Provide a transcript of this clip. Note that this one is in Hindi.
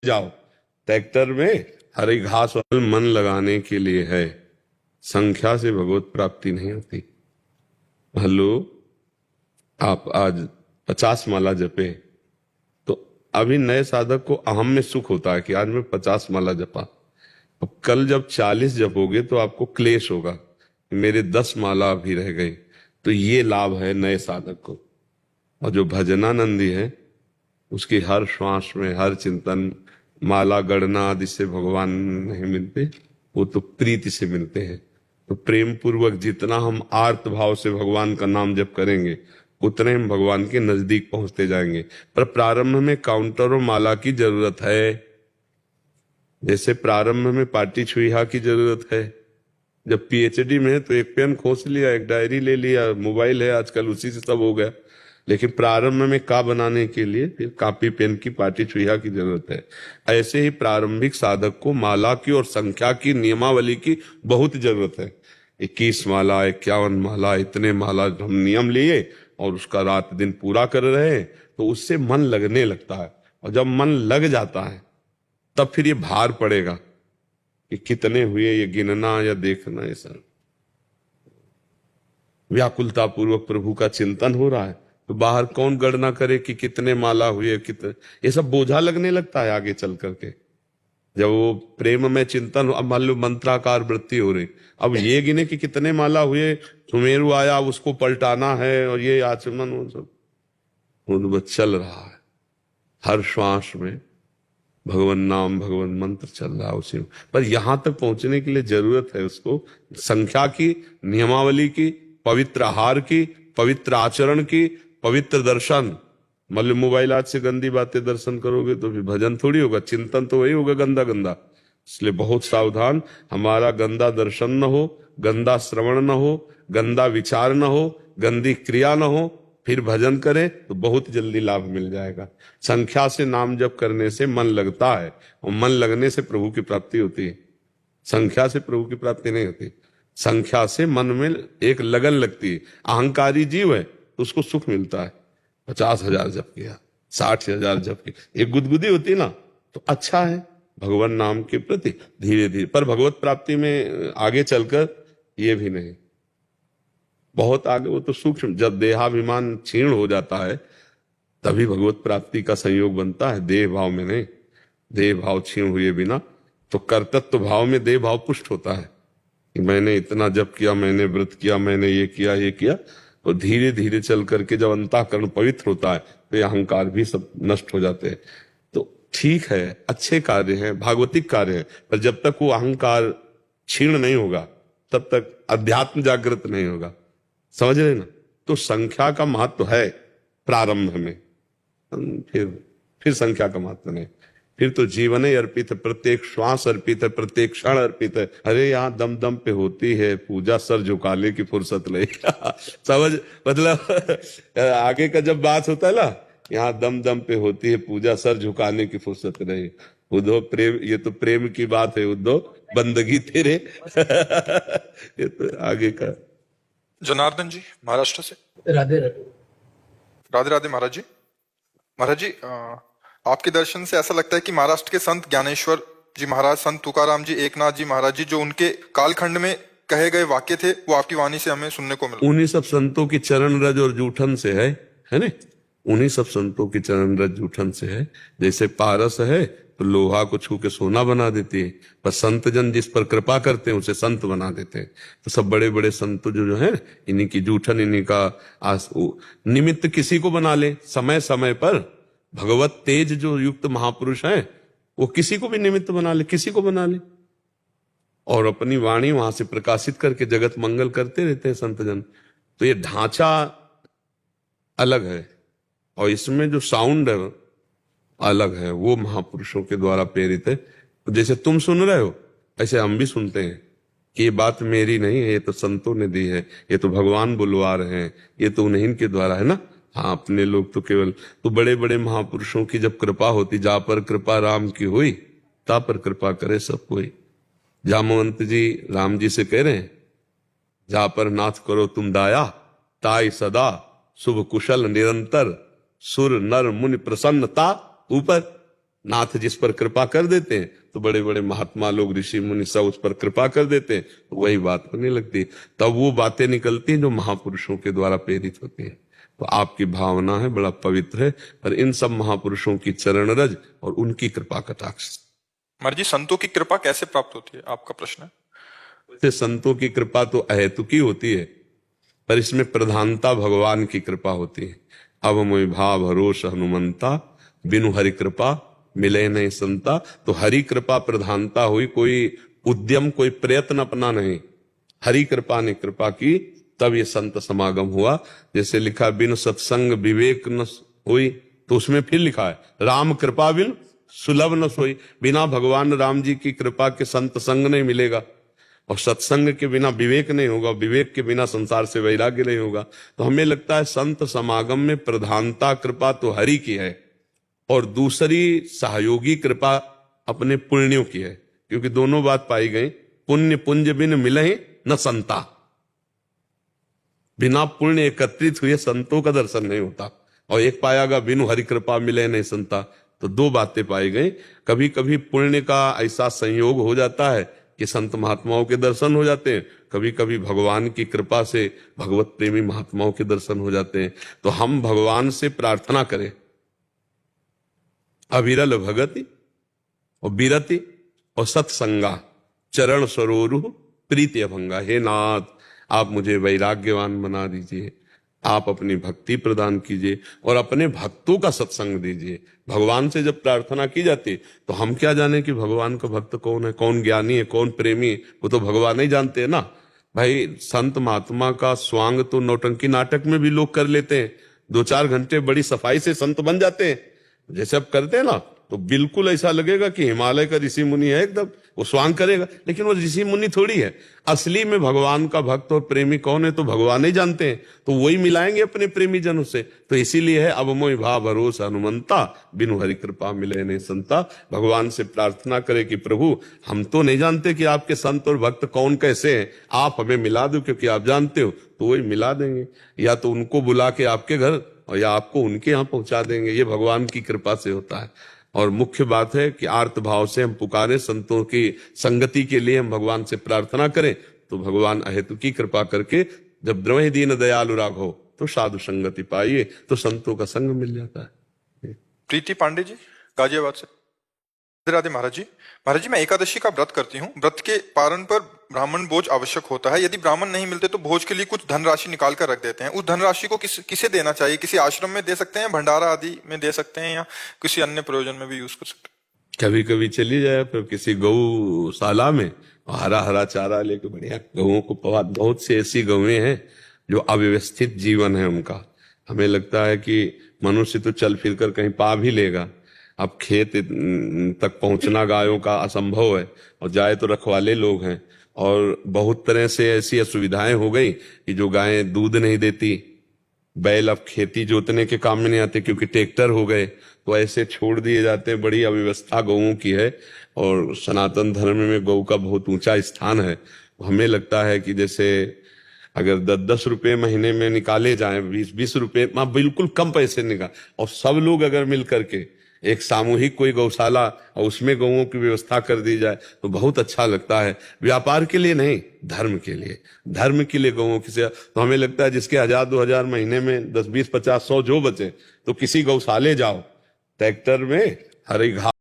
जाओ। ट्रैक्टर में हरी घास और मन लगाने के लिए है, संख्या से भगवत प्राप्ति नहीं होती। हेलो, आप आज 50 माला जपे तो अभी नए साधक को अहम में सुख होता है कि आज मैं 50 माला जपा। अब कल जब 40 जपोगे तो आपको क्लेश होगा, मेरे 10 माला अभी रह गई। तो ये लाभ है नए साधक को। और जो भजनानंदी है उसकी हर श्वास में, हर चिंतन, माला गणना आदि से भगवान नहीं मिलते, वो तो प्रीति से मिलते हैं। तो प्रेम पूर्वक जितना हम आर्त भाव से भगवान का नाम जप करेंगे उतने हम भगवान के नजदीक पहुंचते जाएंगे। पर प्रारंभ में काउंटर और माला की जरूरत है। जैसे प्रारंभ में पाटी छुईहा की जरूरत है, जब पीएचडी में है तो एक पेन खोस लिया, एक डायरी ले लिया, मोबाइल है आजकल उसी से सब हो गया। लेकिन प्रारंभ में का बनाने के लिए फिर कापी पेन की पाटी छुईहा की जरूरत है। ऐसे ही प्रारंभिक साधक को माला की और संख्या की, नियमावली की बहुत जरूरत है। 21 माला, 51 माला, इतने माला हम नियम लिए और उसका रात दिन पूरा कर रहे हैं तो उससे मन लगने लगता है। और जब मन लग जाता है तब फिर ये भार पड़ेगा कि कितने हुए, ये गिनना या देखना, ये सब व्याकुलता पूर्वक प्रभु का चिंतन हो रहा है तो बाहर कौन गणना करे कि कितने माला हुए, कितने, ये सब बोझा लगने लगता है आगे चल करके। जब वो प्रेम में चिंतन, अब मान लो मंत्राकार वृत्ति हो रही, अब ये गिने कि कितने माला हुए, सुमेरु आया उसको पलटाना है और ये आचमन, वो सब चल रहा है। हर श्वास में भगवान नाम, भगवान मंत्र चल रहा है उसी में। पर यहां तक पहुंचने के लिए जरूरत है उसको संख्या की, नियमावली की, पवित्र आहार की, पवित्र आचरण की, पवित्र दर्शन। मतलब मोबाइल आज से गंदी बातें दर्शन करोगे तो फिर भजन थोड़ी होगा, चिंतन तो वही होगा गंदा गंदा। इसलिए बहुत सावधान, हमारा गंदा दर्शन न हो, गंदा श्रवण न हो, गंदा विचार न हो, गंदी क्रिया न हो, फिर भजन करें तो बहुत जल्दी लाभ मिल जाएगा। संख्या से नाम जप करने से मन लगता है और मन लगने से प्रभु की प्राप्ति होती है। संख्या से प्रभु की प्राप्ति नहीं होती, संख्या से मन में एक लगन लगती है। अहंकारी जीव है तो उसको सुख मिलता है, 50,000 जप किया, 60,000 जप किया, एक गुदगुदी होती ना तो अच्छा है भगवान नाम के प्रति। धीरे धीरे पर भगवत प्राप्ति में आगे चलकर ये भी नहीं, बहुत आगे, वो तो सूक्ष्म। जब देहाभिमान क्षीण हो जाता है तभी भगवत प्राप्ति का संयोग बनता है, देह भाव में नहीं। देह भाव क्षीण हुए बिना तो कर्तृत्व भाव में देह भाव पुष्ट होता है कि मैंने इतना जप किया, मैंने व्रत किया, मैंने ये किया, ये किया। तो धीरे धीरे चल करके जब अंतःकरण पवित्र होता है तो ये अहंकार भी सब नष्ट हो जाते हैं। तो ठीक है, अच्छे कार्य हैं, भागवतिक कार्य हैं, पर जब तक वो अहंकार क्षीण नहीं होगा तब तक अध्यात्म जागृत नहीं होगा। समझ रहे ना? तो संख्या का महत्व है प्रारंभ में, फिर संख्या का महत्व नहीं। फिर तो जीवन ही अर्पित है, प्रत्येक श्वास अर्पित है, प्रत्येक क्षण अर्पित है। अरे यहाँ दम दम पे होती है पूजा, सर झुकाने की फुर्सत नहीं। समझ, मतलब आगे का जब बात होता है ना, यहाँ दम दम पे होती है पूजा, सर झुकाने की फुर्सत नहीं। उद्धव प्रेम, ये तो प्रेम की बात है उद्धव, बंदगी तेरे। ये तो आगे का। जनार्दन जी महाराष्ट्र से। राधे राधे। राधे राधे महाराज जी। महाराज जी, आपके दर्शन से ऐसा लगता है कि महाराष्ट्र के संत ज्ञानेश्वर जी महाराज, संत तुकाराम जी, एकनाथ जी महाराज जी, जो उनके कालखंड में कहे गए वाक्य थे वो आपकी वाणी से हमें सुनने को मिला। उन्हीं सब संतों की चरण रज और जूठन से है ना? उन्हीं सब संतों की चरण रज जूठन से है। जैसे पारस है तो लोहा को छू के सोना बना देती है, पर संत जन जिस पर कृपा करते हैं उसे संत बना देते हैं। तो सब बड़े बड़े संत जो है इन्हीं की जूठन, इन्हीं का निमित्त किसी को बना ले। समय समय पर भगवत तेज जो युक्त महापुरुष है वो किसी को भी निमित्त बना ले, किसी को बना ले, और अपनी वाणी वहां से प्रकाशित करके जगत मंगल करते रहते हैं संत जन। तो ये ढांचा अलग है और इसमें जो साउंड है अलग है, वो महापुरुषों के द्वारा प्रेरित है। जैसे तुम सुन रहे हो ऐसे हम भी सुनते हैं कि ये बात मेरी नहीं है, ये तो संतों ने दी है, ये तो भगवान बुलवा रहे हैं, ये तो उन्हीं के द्वारा है ना। हाँ, अपने लोग तो केवल, तो बड़े बड़े महापुरुषों की जब कृपा होती, जा पर कृपा राम की हुई ता पर कृपा करे सब कोई। जामवंत जी राम जी से कह रहे हैं, जा पर नाथ करो तुम दाया, ताई सदा शुभ कुशल निरंतर, सुर नर मुनि प्रसन्नता ऊपर। नाथ जिस पर कृपा कर देते हैं तो बड़े बड़े महात्मा लोग, ऋषि मुनि सब उस पर कृपा कर देते हैं, तो वही बात होने लगती, तब वो बातें निकलती हैं जो महापुरुषों के द्वारा प्रेरित होती हैं। तो आपकी भावना है बड़ा पवित्र है, पर इन सब महापुरुषों की चरण रज और उनकी कृपा कटाक्ष। महाराज जी, संतों की कृपा कैसे प्राप्त होती है, आपका प्रश्न है? वैसे संतों की कृपा तो अहेतुकी होती है, पर इसमें प्रधानता भगवान की कृपा होती है। अब मोहि भाव भरोस हनुमंता, बिनु हरि कृपा मिले नहीं संता। तो हरि कृपा प्रधानता हुई, कोई उद्यम कोई प्रयत्न अपना नहीं, हरि कृपा ने कृपा की, तब ये संत समागम हुआ। जैसे लिखा बिन सत्संग विवेक न हुई, तो उसमें फिर लिखा है राम कृपा बिन सुलभ न सोई। बिना भगवान राम जी की कृपा के संत संग नहीं मिलेगा, और सत्संग के बिना विवेक नहीं होगा, विवेक के बिना संसार से वैराग्य नहीं होगा। तो हमें लगता है संत समागम में प्रधानता कृपा तो हरि की है, और दूसरी सहयोगी कृपा अपने पुण्यों की है, क्योंकि दोनों बात पाई गई, पुण्य पुंज बिन मिलहि न संता। बिना पुण्य एकत्रित हुए संतों का दर्शन नहीं होता। और एक पाया गया बिनु हरि कृपा मिले नहीं संता, तो दो बातें पाई गई। कभी कभी पुण्य का ऐसा संयोग हो जाता है कि संत महात्माओं के दर्शन हो जाते हैं, कभी कभी भगवान की कृपा से भगवत प्रेमी महात्माओं के दर्शन हो जाते हैं। तो हम भगवान से प्रार्थना करें अविरल भगति और बिरति और सत्संगा, चरण सरोरु प्रीति अभंगा। हे नाथ, आप मुझे वैराग्यवान बना दीजिए, आप अपनी भक्ति प्रदान कीजिए और अपने भक्तों का सत्संग दीजिए। भगवान से जब प्रार्थना की जाती तो हम क्या जाने कि भगवान का भक्त कौन है, कौन ज्ञानी है, कौन प्रेमी है, वो तो भगवान ही जानते हैं ना। भाई संत महात्मा का स्वांग तो नौटंकी नाटक में भी लोग कर लेते हैं, 2-4 घंटे बड़ी सफाई से संत बन जाते हैं, जैसे अब करते हैं ना, तो बिल्कुल ऐसा लगेगा कि हिमालय का ऋषि मुनि है एकदम, वो स्वांग करेगा, लेकिन वो ऋषि मुनि थोड़ी है। असली में भगवान का भक्त और प्रेमी कौन है तो भगवान ही जानते हैं, तो वही मिलाएंगे अपने प्रेमी जनों से। तो इसीलिए है अब मोहि भाव भरोस हनुमंता, बिनु हरि कृपा मिले नहीं संता। भगवान से प्रार्थना करे कि प्रभु हम तो नहीं जानते कि आपके संत और भक्त कौन कैसे हैं, आप हमें मिला दो, क्योंकि आप जानते हो, तो वही मिला देंगे। या तो उनको बुला के आपके घर, और या आपको उनके यहाँ पहुंचा देंगे। ये भगवान की कृपा से होता है। और मुख्य बात है कि आर्त भाव से हम पुकारें, संतों की संगति के लिए हम भगवान से प्रार्थना करें, तो भगवान अहेतु की कृपा करके जब द्रवहि दीन दयालु राघव, तो साधु संगति पाइए, तो संतों का संग मिल जाता है। प्रीति पांडे जी, गाजियाबाद से। राधे राधे महाराज जी। महाराज जी, मैं एकादशी का व्रत करती हूँ। व्रत के पारण पर ब्राह्मण भोज आवश्यक होता है। यदि ब्राह्मण नहीं मिलते तो भोज के लिए कुछ धनराशि निकाल कर रख देते हैं। उस धनराशि को किसे देना चाहिए? किसी आश्रम में दे सकते हैं, भंडारा आदि में दे सकते हैं, या किसी अन्य प्रयोजन में भी यूज कर सकते हैं? कभी कभी चली जाए फिर किसी गौशाला में, हरा हरा चारा लेके बढ़िया गौओं को पवा। बहुत सी ऐसी गौएं हैं जो अव्यवस्थित जीवन है उनका। हमें लगता है कि मनुष्य तो चल फिर कर कहीं पा भी लेगा, अब खेत तक पहुंचना गायों का असंभव है, और जाए तो रखवाले लोग हैं। और बहुत तरह से ऐसी असुविधाएं हो गई कि जो गायें दूध नहीं देती, बैल अब खेती जोतने के काम में नहीं आते क्योंकि ट्रैक्टर हो गए, तो ऐसे छोड़ दिए जाते हैं। बड़ी अव्यवस्था गौओं की है, और सनातन धर्म में गौ का बहुत ऊंचा स्थान है। हमें लगता है कि जैसे अगर 10-10 रुपए महीने में निकाले जाएं, 20-20 रुपए, बिल्कुल कम पैसे निकाल, और सब लोग अगर मिल करके एक सामूहिक कोई गौशाला और उसमें गौओं की व्यवस्था कर दी जाए तो बहुत अच्छा लगता है। व्यापार के लिए नहीं, धर्म के लिए, धर्म के लिए गौओं की सेवा। तो हमें लगता है जिसके 1000-2000 महीने में 10, 20, 50, 100 जो बचे, तो किसी गौशाले जाओ, ट्रैक्टर में हरी घास